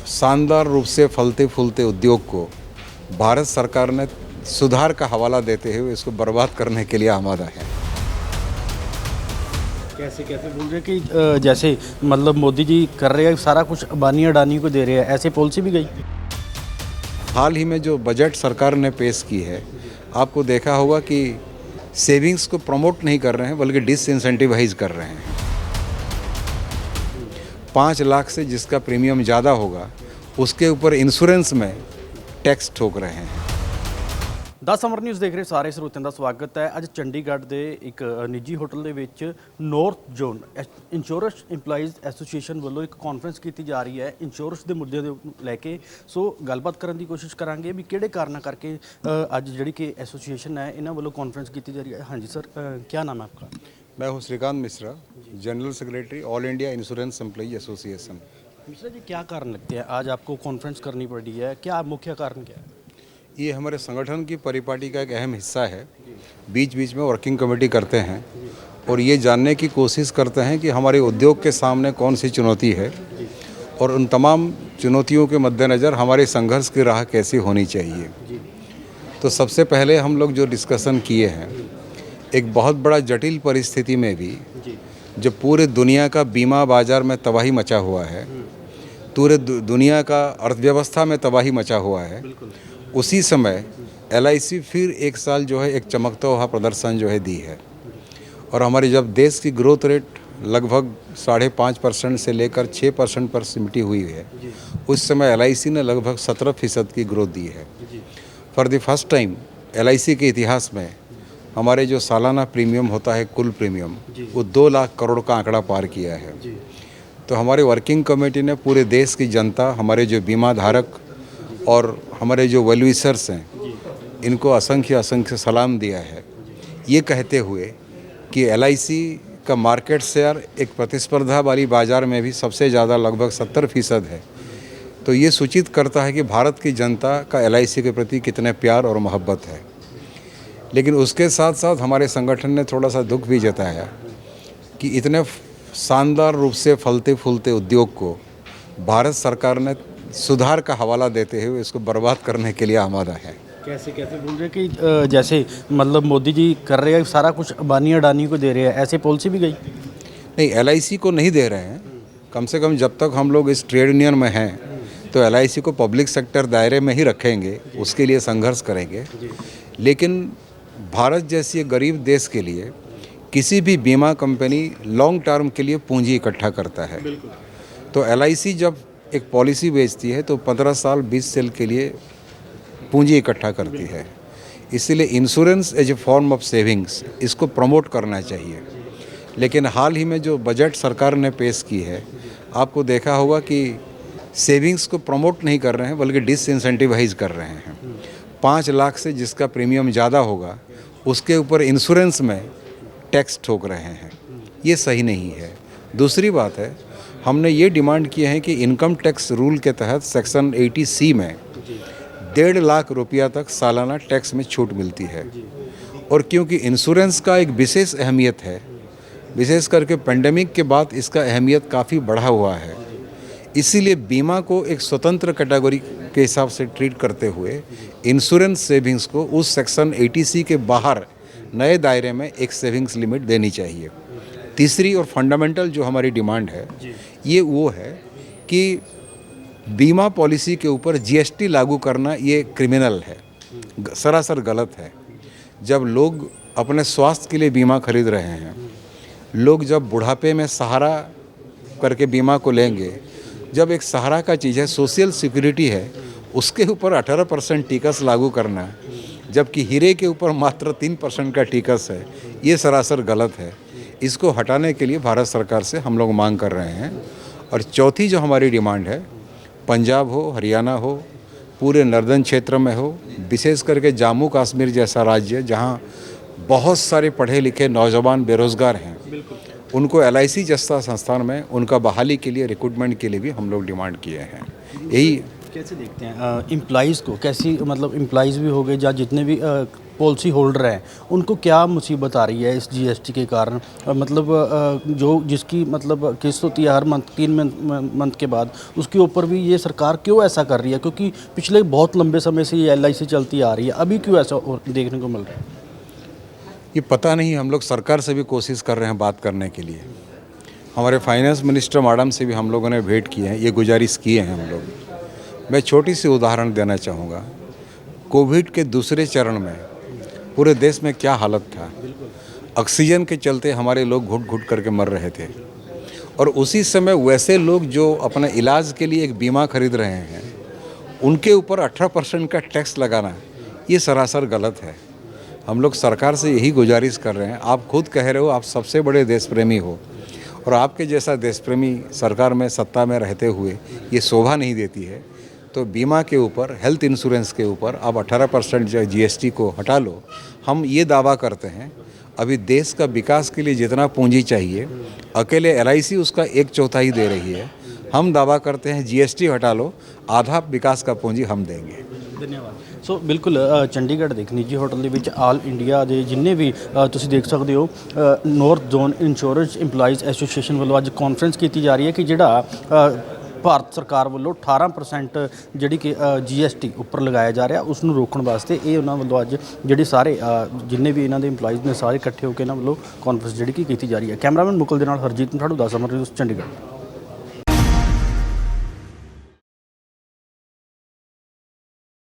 शानदार रूप से फलते फूलते उद्योग को भारत सरकार ने सुधार का हवाला देते हुए इसको बर्बाद करने के लिए आमादा है। कैसे कैसे बोल रहे कि जैसे मतलब मोदी जी कर रहे हैं सारा कुछ अंबानी अडानी को दे रहे हैं, ऐसे पॉलिसी भी गई। हाल ही में जो बजट सरकार ने पेश की है, आपको देखा होगा कि सेविंग्स को प्रमोट नहीं कर रहे हैं बल्कि डिसइंसेंटिवाइज कर रहे हैं। 5 लाख से जिसका प्रीमियम ज़्यादा होगा उसके ऊपर इंश्योरेंस में टैक्स ठोक रहे हैं। 10 ਅਮਰ ਨਿਊਜ਼ ਦੇਖ ਰਹੇ ਸਾਰੇ ਸਰੋਤਿਆਂ ਦਾ ਸਵਾਗਤ ਹੈ। ਅੱਜ ਚੰਡੀਗੜ੍ਹ ਦੇ ਇੱਕ ਨਿੱਜੀ ਹੋਟਲ ਦੇ ਵਿੱਚ north zone insurance employees association ਵੱਲੋਂ ਇੱਕ ਕਾਨਫਰੰਸ ਕੀਤੀ ਜਾ ਰਹੀ ਹੈ ਇੰਸ਼ੋਰੈਂਸ ਦੇ ਮੁੱਦੇ ਦੇ ਲੈ ਕੇ। ਸੋ ਗੱਲਬਾਤ ਕਰਨ ਦੀ ਕੋਸ਼ਿਸ਼ ਕਰਾਂਗੇ ਵੀ ਕਿਹੜੇ ਕਾਰਨਾਂ ਕਰਕੇ ਅੱਜ ਜਿਹੜੀ ਕਿ ਐਸੋਸੀਏਸ਼ਨ ਹੈ ਇਹਨਾਂ ਵੱਲੋਂ ਕਾਨਫਰੰਸ ਕੀਤੀ ਜਾ ਰਹੀ ਹੈ। ਹਾਂਜੀ ਸਰ, क्या नाम है आपका? मैं हूँ Shrikant Mishra, general secretary all India insurance employee association. Mishra ji, क्या कारण लगते हैं आज आपको कॉन्फ्रेंस करनी पड़ी है? क्या मुख्य कारण क्या है? ये हमारे संगठन की परिपाटी का एक अहम हिस्सा है। बीच बीच में वर्किंग कमेटी करते हैं और ये जानने की कोशिश करते हैं कि हमारे उद्योग के सामने कौन सी चुनौती है और उन तमाम चुनौतियों के मद्देनज़र हमारे संघर्ष की राह कैसी होनी चाहिए। तो सबसे पहले हम लोग जो डिस्कशन किए हैं, एक बहुत बड़ा जटिल परिस्थिति में भी जब पूरे दुनिया का बीमा बाज़ार में तबाही मचा हुआ है, पूरे दुनिया का अर्थव्यवस्था में तबाही मचा हुआ है, उसी समय LIC फिर एक साल जो है एक चमकता हुआ प्रदर्शन जो है दी है। और हमारी जब देश की ग्रोथ रेट लगभग 5.5% से लेकर 6% पर सिमटी हुई है, उस समय LIC ने लगभग 17% की ग्रोथ दी है। For the first time LIC के इतिहास में हमारे जो सालाना प्रीमियम होता है, कुल प्रीमियम, वो 2 लाख करोड़ का आंकड़ा पार किया है। तो हमारे वर्किंग कमेटी ने पूरे देश की जनता, हमारे जो बीमा धारक और हमारे जो वेलविशर्स हैं, इनको असंख्य असंख्य सलाम दिया है, ये कहते हुए कि LIC का मार्केट शेयर एक प्रतिस्पर्धा वाली बाज़ार में भी सबसे ज़्यादा लगभग 70% है। तो ये सूचित करता है कि भारत की जनता का LIC के प्रति कितने प्यार और मोहब्बत है। लेकिन उसके साथ साथ हमारे संगठन ने थोड़ा सा दुख भी जताया कि इतने शानदार रूप से फलते फूलते उद्योग को भारत सरकार ने सुधार का हवाला देते हुए इसको बर्बाद करने के लिए आमादा है। कैसे कैसे बोल रहे कि जैसे मतलब मोदी जी कर रहे हैं सारा कुछ अंबानी अडानी को दे रहे हैं, ऐसे पॉलिसी भी गई। नहीं, LIC को नहीं दे रहे हैं। कम से कम जब तक हम लोग इस ट्रेड यूनियन में हैं तो LIC को पब्लिक सेक्टर दायरे में ही रखेंगे, उसके लिए संघर्ष करेंगे। लेकिन भारत जैसी गरीब देश के लिए किसी भी बीमा कंपनी लॉन्ग टर्म के लिए पूंजी इकट्ठा करता है। तो LIC जब एक पॉलिसी बेचती है तो 15 साल 20 साल के लिए पूंजी इकट्ठा करती है। इसीलिए insurance as a form of savings, इसको प्रमोट करना चाहिए। लेकिन हाल ही में जो बजट सरकार ने पेश की है, आपको देखा होगा कि सेविंग्स को प्रमोट नहीं कर रहे हैं बल्कि डिसइंसेंटिवाइज कर रहे हैं। 5 लाख से जिसका प्रीमियम ज़्यादा होगा उसके ऊपर इंश्योरेंस में टैक्स ठोक रहे हैं, ये सही नहीं है। दूसरी बात है, हमने ये डिमांड की है कि इनकम टैक्स रूल के तहत सेक्शन 80C में 1.5 लाख रुपया तक सालाना टैक्स में छूट मिलती है। और क्योंकि इंश्योरेंस का एक विशेष अहमियत है, विशेष करके पेंडेमिक के बाद इसका अहमियत काफ़ी बढ़ा हुआ है, इसीलिए बीमा को एक स्वतंत्र कैटेगरी के हिसाब से ट्रीट करते हुए इंश्योरेंस सेविंग्स को उस सेक्शन 80C के बाहर नए दायरे में एक सेविंग्स लिमिट देनी चाहिए। तीसरी और फंडामेंटल जो हमारी डिमांड है, ये वो है कि बीमा पॉलिसी के ऊपर GST लागू करना ये क्रिमिनल है, सरासर गलत है। जब लोग अपने स्वास्थ्य के लिए बीमा खरीद रहे हैं, लोग जब बुढ़ापे में सहारा करके बीमा को लेंगे, जब एक सहारा का चीज़ है, सोशल सिक्योरिटी है, उसके ऊपर 18% टिकस लागू करना, जबकि हीरे के ऊपर मात्र 3% का टिकस है, ये सरासर गलत है। इसको हटाने के लिए भारत सरकार से हम लोग मांग कर रहे हैं। और चौथी जो हमारी डिमांड है, पंजाब हो, हरियाणा हो, पूरे नर्दन क्षेत्र में हो, विशेष करके जम्मू कश्मीर जैसा राज्य जहां बहुत सारे पढ़े लिखे नौजवान बेरोज़गार हैं, उनको LIC जैसा संस्थान में उनका बहाली के लिए, रिक्रूटमेंट के लिए भी हम लोग डिमांड किए हैं। यही कैसे देखते हैं एम्प्लॉइज़ को, कैसी मतलब एम्प्लॉइज़ भी हो गए या जितने भी पॉलिसी होल्डर हैं उनको क्या मुसीबत आ रही है इस जीएसटी के कारण? मतलब जो जिसकी मतलब किस्त होती है हर मंथ 3 मंथ के बाद, उसके ऊपर भी ये सरकार क्यों ऐसा कर रही है? क्योंकि पिछले बहुत लंबे समय से ये एलआईसी चलती आ रही है, अभी क्यों ऐसा देखने को मिल रहा है? ये पता नहीं, हम लोग सरकार से भी कोशिश कर रहे हैं बात करने के लिए। हमारे फाइनेंस मिनिस्टर मैडम से भी हम लोगों ने भेंट किए हैं, ये गुजारिश किए हैं हम लोग। मैं छोटी सी उदाहरण देना चाहूँगा। कोविड के दूसरे चरण में पूरे देश में क्या हालत था। ऑक्सीजन के चलते हमारे लोग घुट घुट करके मर रहे थे, और उसी समय वैसे लोग जो अपने इलाज के लिए एक बीमा खरीद रहे हैं, उनके ऊपर 18% का टैक्स लगाना, ये सरासर गलत है। हम लोग सरकार से यही गुजारिश कर रहे हैं, आप खुद कह रहे हो आप सबसे बड़े देश प्रेमी हो, और आपके जैसा देश प्रेमी सरकार में सत्ता में रहते हुए ये शोभा नहीं देती है। तो बीमा के ऊपर, हेल्थ इंश्योरेंस के ऊपर आप 18% जो जीएसटी को हटा लो। हम ये दावा करते हैं, अभी देश का विकास के लिए जितना पूंजी चाहिए, अकेले एलआईसी उसका 1/4 दे रही है। हम दावा करते हैं जीएसटी हटा लो, आधा विकास का पूंजी हम देंगे। ਧੰਨਵਾਦ। ਸੋ ਬਿਲਕੁਲ ਚੰਡੀਗੜ੍ਹ ਦੇ ਇੱਕ ਨਿੱਜੀ ਹੋਟਲ ਦੇ ਵਿੱਚ ਆਲ ਇੰਡੀਆ ਦੇ ਜਿੰਨੇ ਵੀ ਤੁਸੀਂ ਦੇਖ ਸਕਦੇ ਹੋ north zone insurance EMPLOYEES association ਵੱਲੋਂ ਅੱਜ ਕਾਨਫਰੰਸ ਕੀਤੀ ਜਾ ਰਹੀ ਹੈ ਕਿ ਜਿਹੜਾ ਭਾਰਤ ਸਰਕਾਰ ਵੱਲੋਂ 18% ਜਿਹੜੀ ਕਿ GST ਉੱਪਰ ਲਗਾਇਆ ਜਾ ਰਿਹਾ ਉਸ ਨੂੰ ਰੋਕਣ ਵਾਸਤੇ ਇਹ ਉਹਨਾਂ ਵੱਲੋਂ ਅੱਜ ਜਿਹੜੇ ਸਾਰੇ ਜਿੰਨੇ ਵੀ ਇਹਨਾਂ ਦੇ EMPLOYEES ਨੇ ਸਾਰੇ ਇਕੱਠੇ ਹੋ ਕੇ ਇਹਨਾਂ ਵੱਲੋਂ ਕਾਨਫਰੰਸ ਜਿਹੜੀ ਕਿ ਕੀਤੀ ਜਾ ਰਹੀ ਹੈ। ਕੈਮਰਾਮੈਨ ਮੁਕਲ ਦੇ ਨਾਲ ਹਰਜੀਤ ਮਠਾੜੂ 10 ਅਮਰ ਨਿਊਜ਼ ਚੰਡੀਗੜ੍ਹ।